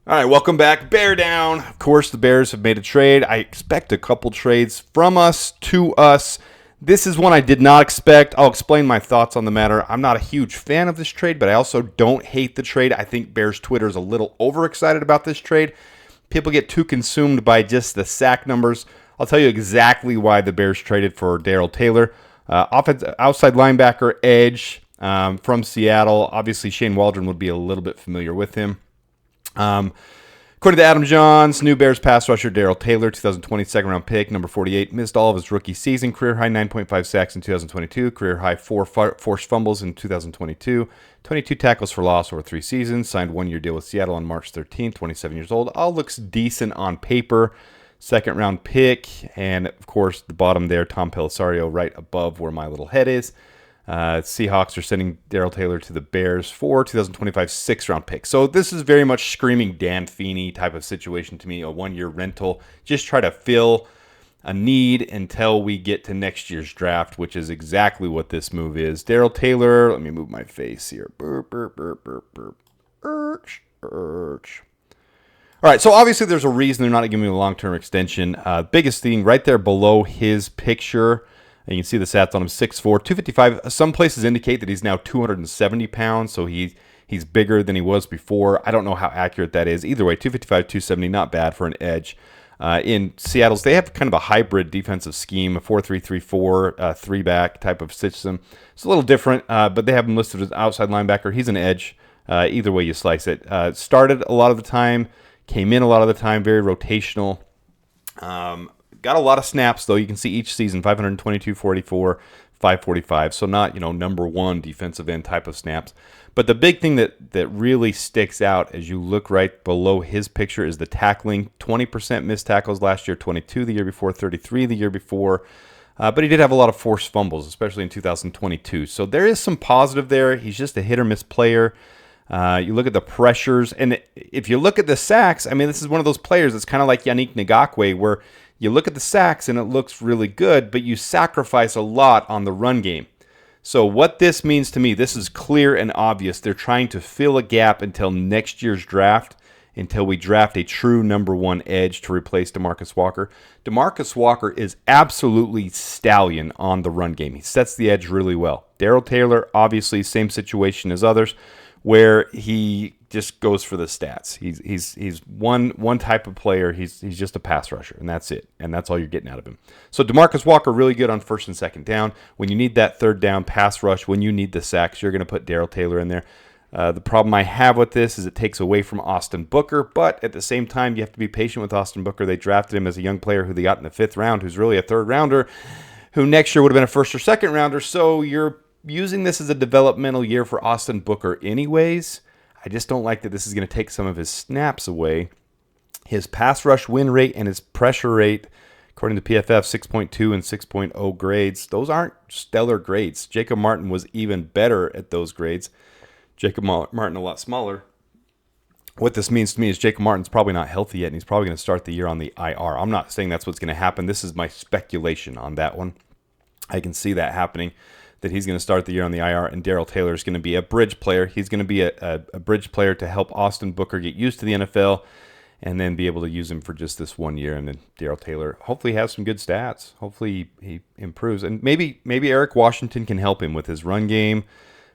All right, welcome back. Bear down. Of course, the Bears have made a trade. I expect a couple trades from us to us. This is one I did not expect. I'll explain my thoughts on the matter. I'm not a huge fan of this trade, but I also don't hate the trade. I think Bears Twitter is a little overexcited about this trade. People get too consumed by just the sack numbers. I'll tell you exactly why the Bears traded for Darrell Taylor. Outside linebacker, edge from Seattle. Obviously, Shane Waldron would be a little bit familiar with him. According to Adam Johns, new Bears pass rusher Darrell Taylor, 2020 second-round pick, number 48, missed all of his rookie season, career-high 9.5 sacks in 2022, career-high 4 forced fumbles in 2022, 22 tackles for loss over 3 seasons, signed one-year deal with Seattle on March 13th, 27 years old. All looks decent on paper. Second-round pick, and, of course, the bottom there, Tom Pelissero, right above where my little head is. Seahawks are sending Darrell Taylor to the Bears for 2025 sixth-round pick. So this is very much screaming Dan Feeney type of situation to me, a one-year rental. Just try to fill a need until we get to next year's draft, which is exactly what this move is. Darrell Taylor, let me move my face here. Burp, burp, burp, burp, burp. All right, so obviously there's a reason they're not giving me a long-term extension. Biggest thing right there below his picture, and you can see the stats on him, 6'4", 255. Some places indicate that he's now 270 pounds, so he's bigger than he was before. I don't know how accurate that is. Either way, 255, 270, not bad for an edge. In Seattle's, they have kind of a hybrid defensive scheme, a 4-3-3-4, three-back type of system. It's a little different, but they have him listed as outside linebacker. He's an edge. Either way you slice it. Started a lot of the time, came in a lot of the time, very rotational. Got a lot of snaps, though. You can see each season, 522, 44, 545. So not, number one defensive end type of snaps. But the big thing that really sticks out as you look right below his picture is the tackling. 20% missed tackles last year, 22 the year before, 33 the year before. But he did have a lot of forced fumbles, especially in 2022. So there is some positive there. He's just a hit-or-miss player. You look at the pressures, and if you look at the sacks, this is one of those players that's kind of like Yannick Ngakoue, where you look at the sacks and it looks really good, but you sacrifice a lot on the run game. So what this means to me, this is clear and obvious. They're trying to fill a gap until next year's draft, until we draft a true number one edge to replace DeMarcus Walker. DeMarcus Walker is absolutely stallion on the run game. He sets the edge really well. Darrell Taylor, obviously, same situation as others, where he just goes for the stats. He's one type of player. He's just a pass rusher, and that's it. And that's all you're getting out of him. So DeMarcus Walker, really good on first and second down. When you need that third down pass rush, when you need the sacks, you're going to put Darrell Taylor in there. The problem I have with this is it takes away from Austin Booker, but at the same time, you have to be patient with Austin Booker. They drafted him as a young player who they got in the 5th round, who's really a 3rd rounder, who next year would have been a 1st or 2nd rounder. So you're using this as a developmental year for Austin Booker anyways. I just don't like that this is going to take some of his snaps away. His pass rush win rate and his pressure rate, according to PFF, 6.2 and 6.0 grades. Those aren't stellar grades. Jacob Martin was even better at those grades. Jacob Martin a lot smaller. What this means to me is Jacob Martin's probably not healthy yet, and he's probably going to start the year on the IR. I'm not saying that's what's going to happen. This is my speculation on that one. I can see that happening, that he's going to start the year on the IR, and Darrell Taylor is going to be a bridge player. He's going to be a bridge player to help Austin Booker get used to the NFL and then be able to use him for just this 1 year. And then Darrell Taylor hopefully has some good stats. Hopefully he improves. And maybe Eric Washington can help him with his run game,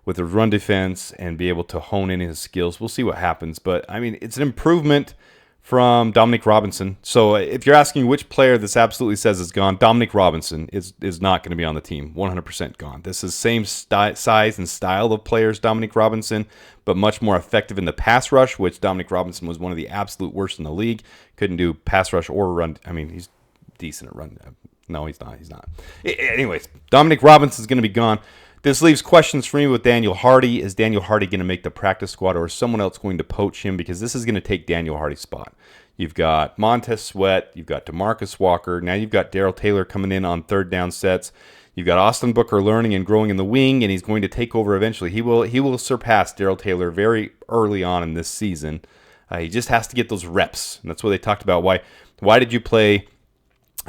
with his run defense, and be able to hone in his skills. We'll see what happens. But, it's an improvement from Dominic Robinson. So if you're asking which player this absolutely says is gone, Dominic Robinson is not going to be on the team. 100% gone. This is same size and style of players, Dominic Robinson, but much more effective in the pass rush, which Dominic Robinson was one of the absolute worst in the league. Couldn't do pass rush or run. He's decent at run. No, he's not. Anyways, Dominic Robinson is going to be gone. This leaves questions for me with Daniel Hardy. Is Daniel Hardy going to make the practice squad, or is someone else going to poach him? Because this is going to take Daniel Hardy's spot. You've got Montez Sweat. You've got DeMarcus Walker. Now you've got Darrell Taylor coming in on 3rd down sets. You've got Austin Booker learning and growing in the wing, and he's going to take over eventually. He will surpass Darrell Taylor very early on in this season. He just has to get those reps. And that's what they talked about. Why did you play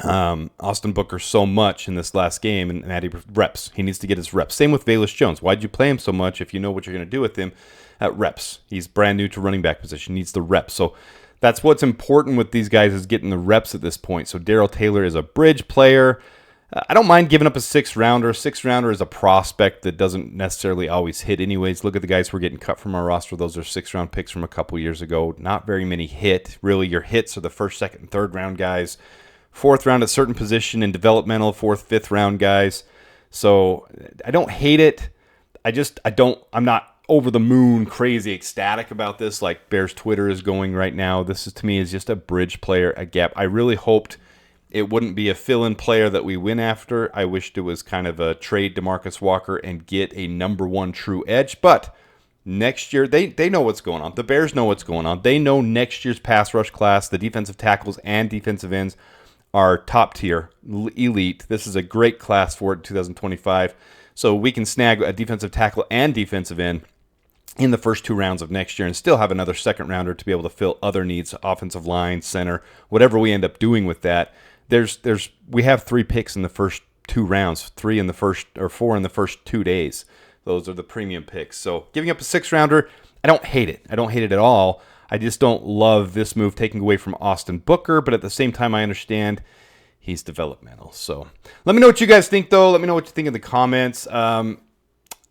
Austin Booker so much in this last game, and had reps. He needs to get his reps. Same with Velus Jones. Why'd you play him so much if you know what you're going to do with him at reps? He's brand new to running back position. Needs the reps. So that's what's important with these guys, is getting the reps at this point. So Darrell Taylor is a bridge player. I don't mind giving up a 6th rounder. A 6th rounder is a prospect that doesn't necessarily always hit anyways. Look at the guys who are getting cut from our roster. Those are 6th round picks from a couple years ago. Not very many hit. Really, your hits are the 1st, 2nd, and 3rd round guys. 4th round at certain position in developmental, 4th, 5th round guys. So I don't hate it. I'm not over the moon crazy ecstatic about this like Bears Twitter is going right now. This is, to me, is just a bridge player, a gap. I really hoped it wouldn't be a fill-in player that we win after. I wished it was kind of a trade DeMarcus Walker and get a number 1 true edge. But next year, they know what's going on. The Bears know what's going on. They know next year's pass rush class, the defensive tackles and defensive ends, are top tier, elite. This is a great class for it in 2025. So we can snag a defensive tackle and defensive end in the first 2 rounds of next year and still have another 2nd rounder to be able to fill other needs, offensive line, center, whatever we end up doing with that. We have 3 picks in the first 2 rounds, 3 in the first, or 4 in the first 2 days. Those are the premium picks. So giving up a 6th rounder, I don't hate it. I don't hate it at all. I just don't love this move taking away from Austin Booker, but at the same time, I understand he's developmental. So let me know what you guys think, though. Let me know what you think in the comments. The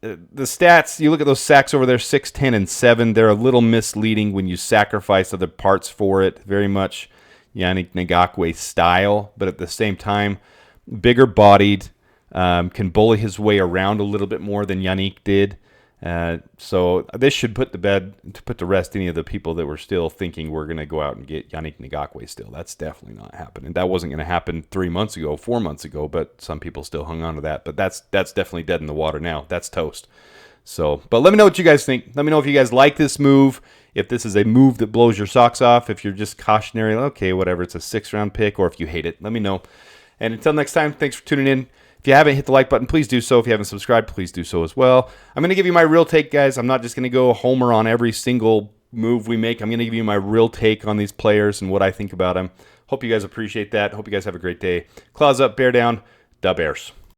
stats, you look at those sacks over there, 6, 10, and 7. They're a little misleading when you sacrifice other parts for it. Very much Yannick Ngakoue style, but at the same time, bigger bodied, can bully his way around a little bit more than Yannick did. So this should put to rest any of the people that were still thinking we're going to go out and get Yannick Ngakoue still. That's definitely not happening. That wasn't going to happen 3 months ago, 4 months ago, but some people still hung on to that. But that's definitely dead in the water now. That's toast. So, but let me know what you guys think. Let me know if you guys like this move, if this is a move that blows your socks off, if you're just cautionary, okay, whatever, it's a 6th round pick, or if you hate it. Let me know. And until next time, thanks for tuning in. If you haven't hit the like button, please do so. If you haven't subscribed, please do so as well. I'm going to give you my real take, guys. I'm not just going to go homer on every single move we make. I'm going to give you my real take on these players and what I think about them. Hope you guys appreciate that. Hope you guys have a great day. Claws up, bear down, dabears.